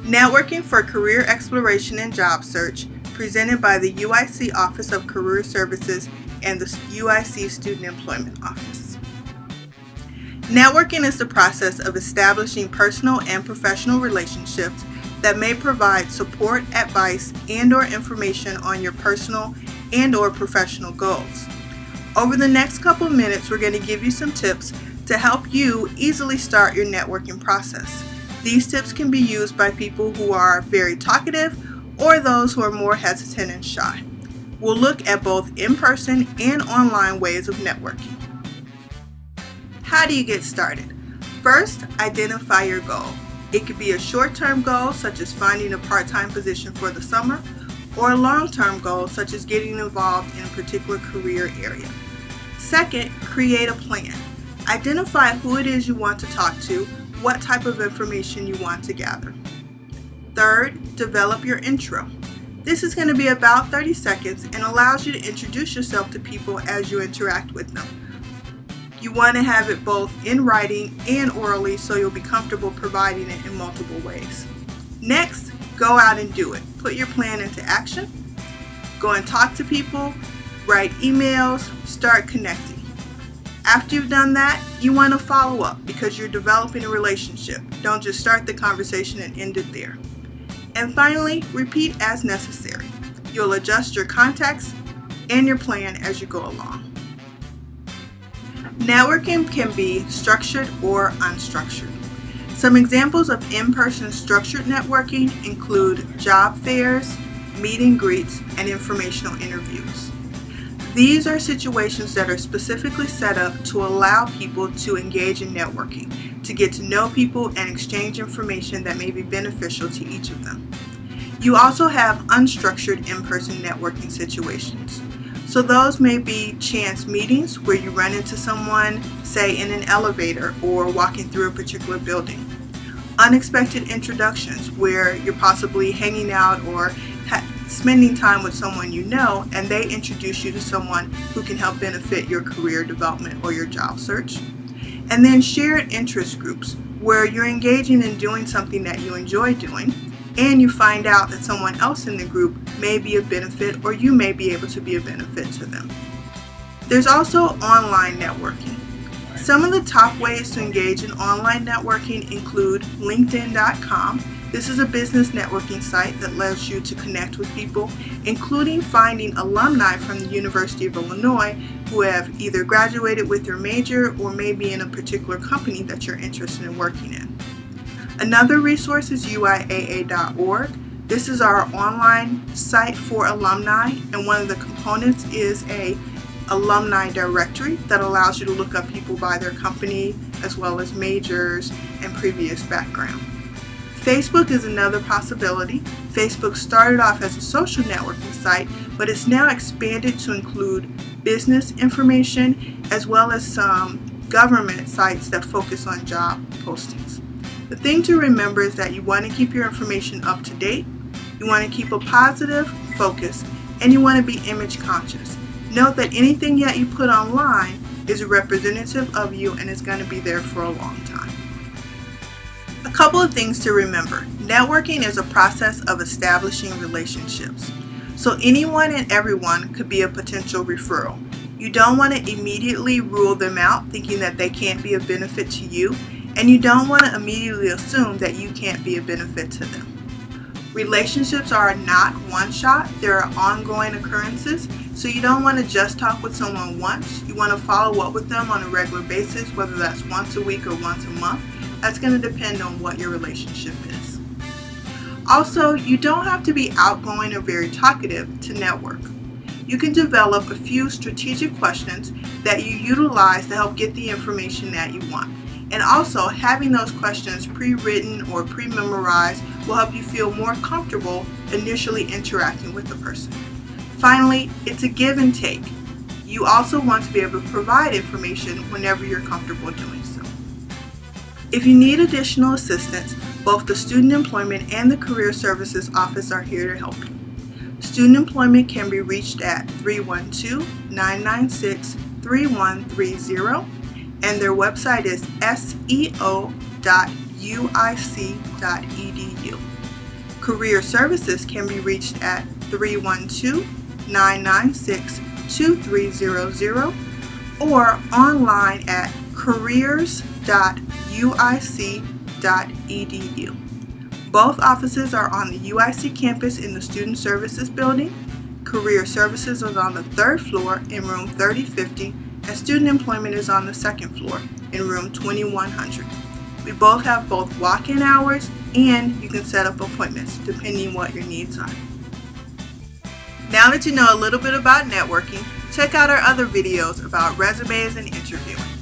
Networking for Career Exploration and Job Search, presented by the UIC Office of Career Services and the UIC Student Employment Office. Networking is the process of establishing personal and professional relationships that may provide support, advice, and/or information on your personal and/or professional goals. Over the next couple of minutes, we're going to give you some tips to help you easily start your networking process. These tips can be used by people who are very talkative or those who are more hesitant and shy. We'll look at both in-person and online ways of networking. How do you get started? First, identify your goal. It could be a short-term goal, such as finding a part-time position for the summer, or a long-term goal, such as getting involved in a particular career area. Second, create a plan. Identify who it is you want to talk to, what type of information you want to gather. Third, develop your intro. This is going to be about 30 seconds and allows you to introduce yourself to people as you interact with them. You want to have it both in writing and orally so you'll be comfortable providing it in multiple ways. Next, go out and do it. Put your plan into action. Go and talk to people, write emails, start connecting. After you've done that, you want to follow up because you're developing a relationship. Don't just start the conversation and end it there. And finally, repeat as necessary. You'll adjust your context and your plan as you go along. Networking can be structured or unstructured. Some examples of in-person structured networking include job fairs, meet and greets, and informational interviews. These are situations that are specifically set up to allow people to engage in networking, to get to know people and exchange information that may be beneficial to each of them. You also have unstructured in-person networking situations. So those may be chance meetings where you run into someone, say in an elevator or walking through a particular building. Unexpected introductions where you're possibly hanging out or spending time with someone you know and they introduce you to someone who can help benefit your career development or your job search. And then shared interest groups where you're engaging in doing something that you enjoy doing and you find out that someone else in the group may be a benefit or you may be able to be a benefit to them. There's also online networking. Some of the top ways to engage in online networking include LinkedIn.com. This is a business networking site that allows you to connect with people, including finding alumni from the University of Illinois who have either graduated with their major or may be in a particular company that you're interested in working in. Another resource is UIAA.org. This is our online site for alumni, and one of the components is a alumni directory that allows you to look up people by their company as well as majors and previous background. Facebook is another possibility. Facebook started off as a social networking site, but it's now expanded to include business information as well as some government sites that focus on job postings. The thing to remember is that you want to keep your information up to date, you want to keep a positive focus, and you want to be image conscious. Note that anything that you put online is a representative of you and is going to be there for a long time. A couple of things to remember. Networking is a process of establishing relationships. So anyone and everyone could be a potential referral. You don't want to immediately rule them out thinking that they can't be a benefit to you, and you don't want to immediately assume that you can't be a benefit to them. Relationships are not one shot, there are ongoing occurrences, so you don't want to just talk with someone once. You want to follow up with them on a regular basis, whether that's once a week or once a month. That's going to depend on what your relationship is. Also, you don't have to be outgoing or very talkative to network. You can develop a few strategic questions that you utilize to help get the information that you want. And also, having those questions pre-written or pre-memorized will help you feel more comfortable initially interacting with the person. Finally, it's a give and take. You also want to be able to provide information whenever you're comfortable doing so. If you need additional assistance, both the Student Employment and the Career Services Office are here to help you. Student Employment can be reached at 312-996-3130, and their website is seo.uic.edu. Career Services can be reached at 312-996-2300 or online at careers.uic.edu. Both offices are on the UIC campus in the Student Services Building. Career Services is on the 3rd floor in room 3050, and Student Employment is on the 2nd floor in room 2100. We both have both walk-in hours, and you can set up appointments depending what your needs are. Now that you know a little bit about networking, check out our other videos about resumes and interviewing.